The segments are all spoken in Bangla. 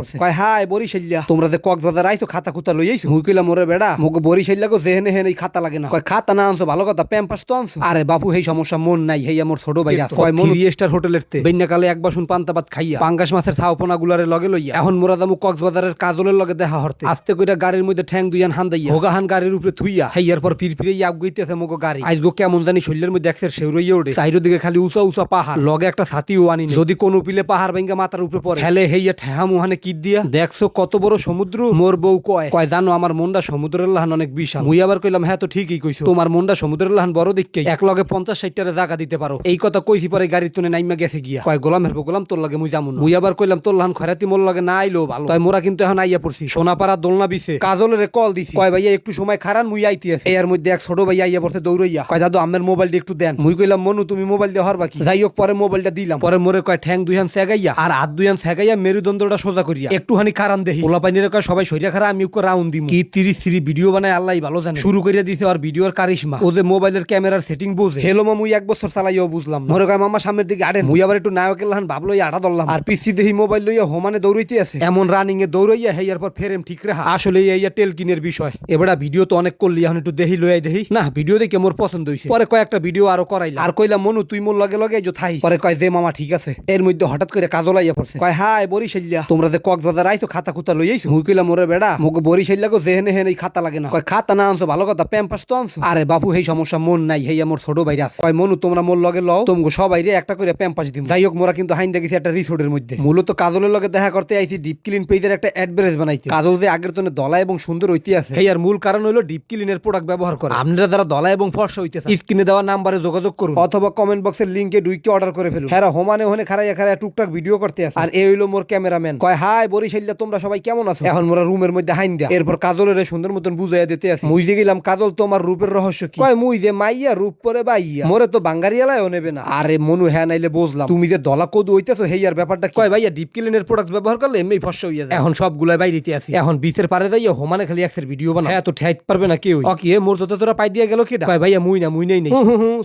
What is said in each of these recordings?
পড়ছে কয় হাই বরিশাইল্লা তোমরা যে কক্সবাজার আইছো খাতা খুতা লই আইছো মুই কইলাম ওরে বেড়া মুগ বরিশাইল্লা গো যেহেনে হেনে খাতা লাগে না কয় খাতা না আনছো ভালো কথা প্যাম্পাস তো আনছো আরে বাপু হেই সমস্যা মন নাই হেই আমার ছোট ভাই আছে কয় মন 3 স্টার হোটেলের তে বেন্যাকালে এক বাসন পান্তা ভাত খাইয়া পাঙ্গাস মাছের ছাওপনা গুলারে লগে লইয়া এখন মোরা যামু কক্সবাজারের কাজলের লগে দেখা হরতে আস্তে কইরা গাড়ির মধ্যে ঠ্যাং দুইয়ান হান্দাইয়া হোগাহান গাড়ির উপরে থুইয়া হেইয়ার পর পিরপিরে আগুইতেছে মুগ গাড়ি আইজগো কেমন জানি শরীরের মধ্যে একসের শেউরইয়া ওঠে চাইরো দিকে খালি উঁচা উঁচা পাহাড় লগে একটা ছাতিও আনি যদি কোন পিলে পাহাড় ভেঙ্গা মাথার উপরে পড়ে হেলে হেইয়া ঠেহা মুহানে কি দিয়া দেখছো কত বড় সমুদ্র মোর বউ কয় কয় জানো আমার মনটা সমুদ্রের লাহান অনেক বিশাল মুই আবার কইলাম হ্যাঁ তো ঠিকই কইছো তোমার মনটা সমুদ্রের লাহান বড় দিককে এক লগে 50-60টারে জায়গা দিতে পারো এই কথা কইছি পরে গাড়ি তুলে নাইমা গেছে গিয়া কয় গোলাম হেরবো গোলাম তোর লাগে মুই যামু মুই আবার কইলাম তোর লাহান খয়রাতি মোর লাগে না আইলো ভালো তাই মোরা কিন্তু এখন আইয়া পড়ছি সোনাপাড়া দোলনা বিছে কাজলের কল দিছি কয় ভাইয়া একটু সময় খারান মুই আইতি আছে এর মধ্যে এক ছোট ভাইয়া আইয়া পড়ছে দৌড়াইয়া কয় দাদু আমের মোবাইলটা একটু দেন মুই কইলাম মনু তুমি মোবাইল দিয়ে হরবা কি যাই হোক পরে মোবাইলটা দিলাম পরে মোরে কয় ঠ্যাং দুইহান সেগাইয়া আর হাত দুইহান সেগাইয়া মেরুদণ্ডটা সোজা করিয়া একটুখানি খারান দেহি পোলা পাইনের কয় সবাই সরিয়া খারা আমি ওকে রাউন্ড দিমু কি 30 ভিডিও বানায় আল্লাহই ভালো জানে শুরু করিয়া দিছে আর ভিডিওর কারিশমা ও যে মোবাইলের ক্যামেরার সেটিং বুঝে হেলো মুই 1 বছর চালাইও বুঝলাম মোরে কয় মামা সামনের দিকে আড়ে মুই আবার একটু নায়কের লাহান ভাবলো আড়া ধরলাম আর পিসি দেহি মোবাইল লইয়া হোমানে দৌড়াইতে আছে এমন রানিং এ দৌড়াইয়া হেয়ার পর ফেরেম ঠিক রাখা আসলে এইয়া টেলকিনের বিষয় এবারে ভিডিও তো অনেক করলি এখন একটু দেহি লইয়াই দেহি না ভিডিও দেখে মোর পছন্দ হইছে পরে কয়েকটা ভিডিও আরো করাইলা আর কইলাম মনু তুই মোর লগে লগে আইজো থাই পরে কয় যে মামা ঠিক আছে এর মধ্যে হঠাৎ করে কাজল আইয়া পড়ছে কয় হাই বরিশাইল্লা তোমরা যে কক্সবাজার আইছো খাতা খুতা লই আইছো মুই কইলাম ওরে বেড়া মুগ বরিশাইল্লা গো যেহেনে হেনে খাতা লাগে না কয় খাতা না আনছো ভালো কথা প্যাম্পাস তো আনছো আরে বাপু হেই সমস্যা মন নাই হেই আমার ছোট ভাই আছে কয় মনু তোমরা মোর লগে লও তোমগো সবাইরে একটা করে প্যাম্পাস দিম যাই হোক মোরা কিন্তু হাইন দেখেছি একটা রিসোর্টের মধ্যে মূলত কাজলের লগে দেখা করতে আইছি ডিপ ক্লিন পেজের একটা অ্যাডভার্টাইজ বানাইতে কাজল যে আগের তনে দলা এবং সুন্দর হইতে আছে এই আর মূল কারণ হলো ডিপ ক্লিনের প্রোডাক্ট ব্যবহার করা আপনারা যারা দলা এবং ফর্সা হইতেছে স্ক্রিনে দেওয়া নাম্বারে যোগাযোগ করুন অথবা কমেন্ট বক্সের লিংকে ঢুইকে অর্ডার করে ফেলুন হ্যাঁ হোমানে ওখানে খাড়াইয়া খাড়াইয়া টুকটাক ভিডিও করতে আছে আর এই হইলো মোর ক্যামেরাম্যান কয় হাই বরিশাইল্লা তোমরা সবাই কেমন আছো এখন মোরা রুমের মধ্যে হাইন দেয়া এরপর কাজলের সুন্দর মতন বুঝাইয়া দিতে আছে মুই যে গেলাম কাজল তোমার রূপের রহস্য কি কয় মুই যে মাইয়া রূপ পরে বাইয়া মোরে তো বাঙ্গারিয়ালাও নেবে না আরে মনু হ্যাঁ নাইলে বুঝলাম তুমি যে দলা কদু হইতেছো হেয়ার ব্যাপারটা কয় ভাইয়া ডিপ ক্লিনের প্রোডাক্ট ব্যবহার করলে এমনি ফর্সা হইয়া যায় এখন সবগুলাই বাইরেতে আছে এখন বিচের পারে যাইয়া হোমানে খালি একসের ভিডিও বানা হ্যাঁ তো ঠেইতে পারবে না কেউ ওকে মোর তো তোরা পাই দিয়া গেল কেডা কয় ভাইয়া মুই নেই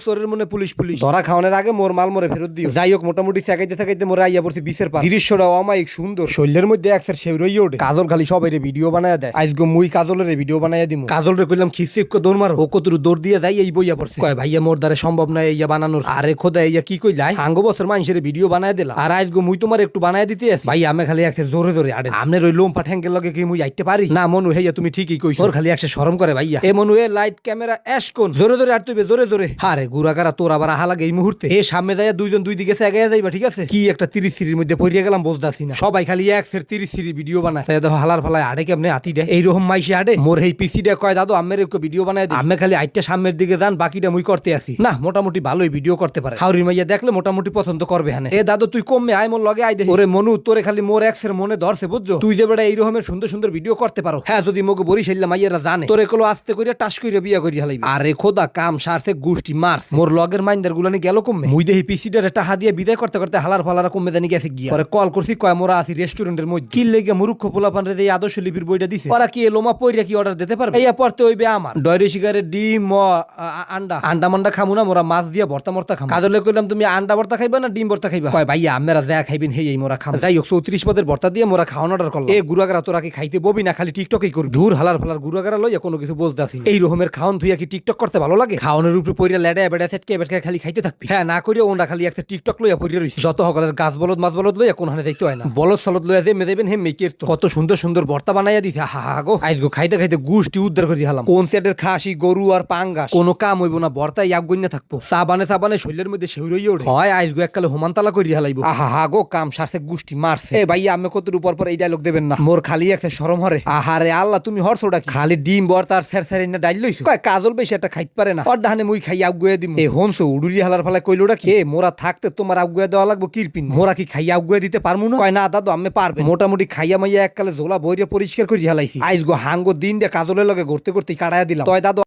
সোরের মনে পুলিশ ধরা খাওয়ানোর আগে মোর মাল মরে ফেরত দিও যাই হোক মোটামুটি চাকাইতে থাকাইতে মোরে আইয়া পড়ছি বিচের পার দৃশ্যটা অমায়িক সুন্দর শৈলের মধ্যে একসের শেউরই ওঠে কাজল খালি সবাই ভিডিও বানায়া দেয় আজকে মুই কাজলের ভিডিও বানায়া দিমু কাজলরে কইলাম খিসে দৌড় মার ও কতটুকু দৌড় দিয়ে যাই এই বইয়া পড়ছে কয় ভাইয়া মোর দ্বারা সম্ভব না ইয়া বানানোর আরে খোদা ইয়া কি কইলাই আঙ্গ বছর মানুষের ভিডিও বানায় দিলা আর আজকে মুই তোমার একটু বানায় দিতে আছি ভাই আমি খালি একসের জোরে জোরে আড়ে আমনের ওই লোমপা ঠ্যাঙ্গের লগে কি মুই আইতে পারি না মনু হেইয়া তুমি ঠিকই কইছো ওর খালি একসে শরম করে ভাইয়া এ মনু এ লাইট ক্যামেরা অ্যাশ কোন জোরে জোরে আর তুই জোরে জোরে আরে গুরাকারা তোর আবার আহা লাগে এই মুহূর্তে এ সামনে যাইয়া দুইজন দুই দিকে এগিয়ে যাইবা ঠিক আছে কি একটা 30 সিরির মধ্যে পড়িয়া গেলাম বুঝতাছি না সবাই খালি একসের 30 সিরি ভিডিও বানায় তাই দেখো হালার ফালায় আড়ে কেমনে আতি দে এইরকম মাইসে আড়ে মোর এই পিসিটা কয় দাদু আমের একটু ভিডিও বানায় দে আমি খালি আইটা সামনের দিকে যান বাকিটা মুই করতে আসি না মোটামুটি ভালোই ভিডিও করতে পারে হাউরি মাইয়া দেখলে মোটামুটি পছন্দ করবে হানে এ দাদু তুই কমে আয় মোর লগে আই দে ওরে মনু তোরে খালি মোর এক্সের মনে ধরছে বুঝছো তুই যে বেটা এইরকমের সুন্দর সুন্দর ভিডিও করতে পারো হ্যাঁ যদি মগো বরিশাইল্লা মাইয়ারা জানে তোরে কলো আস্তে কইরা টাস কইরা বিয়া করি হালাইবি আরে খোদা কাম সারছে গুষ্টি মারছ মোর লগের মাইন্দার গুলানি গেল কমে মুই দেহি পিসিটারে টাহা দিয়ে বিদায় করতে করতে হালার ফালারা কমে জানি গেছে গিয়া পরে কল করছি কয় মোরা আছি রেস্টুরেন্টের মধ্যে কি লেগে মুরুক্ষ পোলাপান রে এই আদর্শ লিপির বইটা দিছে ওরা কি লোমা পইরা কি অর্ডার দিতে পারবে এইয়া পড়তে হইবে আমার ডয়রে শিকারে ডিম আন্ডা আন্ডা মান্ডা খামু না মোরা মাছ দিয়া ভর্তা মর্তা খামু কাজলে কইলাম তুমি আন্ডা ভর্তা খাইবা না ডিম ভর্তা খাইবা কয় ভাইয়া আমরা যা খাইবেন হেই মোরা খাম যাই হোক 34 পদের ভর্তা দিয়ে মোরা খাওয়ান অর্ডার করলাম এ গুরাগারা তোরা কি খাইতে ববি না খালি টিকটকই করবি দূর হালার ফালার গুরাগারা লইয়া কোনো কিছু বুঝতাছি এই রকমের খাওন থুইয়া কি টিকটক করতে ভালো লাগে খাওনের উপরে পইরা লেডা বেডা সেটকে বেটকে খালি খাইতে থাকবি হ্যাঁ না কইরা ওনা খালি একটা টিকটক লইয়া পইরা রইছে যত হকলের গাছ বলদ মাছ বলদ লইয়া কোন হানে দেখতে হয় না বলদ সলদ লইয়া যে মেদেবেন হে মেকের তো কত সুন্দর সুন্দর ভর্তা বানাইয়া দিছে হা হা গো আইজ গো খাইতে খাইতে গুষ্টি উদ্ধার করে হালাম কোন সেটের খাসি গরু আর পাঙ্গাস কোনো কাম হইব না ভর্তা ইয়াক গইনা থাকবো সাবানে সাবানে শরীরের মধ্যে শেউরই ওঠে হয় আইজ গো এককালে হোমানতালা করি হালাইবো আহা হা গো কাম সারছে গুষ্টি মারছে এ ভাই আমি কত উপর পর এই ডায়লগ দেবেন না মোর খালি একটা শরম হরে আহারে আল্লাহ তুমি হরছটা খালি ডিম ভর্তা আর সেরসের না ডাইল লইছো কয় কাজল বেশি একটা খাইতে পারে না ওর ডাহানে মুই খাই আগুয়া দিমু এ হনসো উডুরি হালার ফালা কইলোটা কি মোরা থাকতে তোমার আগুয়া দেওয়া লাগবো কিরপিন মোরা কি খাইয়া আগুয়া দিতে পারমু না কয় না দাদু আমি পারবে মোটামুটি খাইয়া মাইয়া এককালে ঝোলা বইরে পরিষ্কার করে হালাইছি আইজ গো হাঙ্গো দিন দে কাজলের লগে ঘুরতে ঘুরতে কাটাইয়া দিলাম তয় দাদু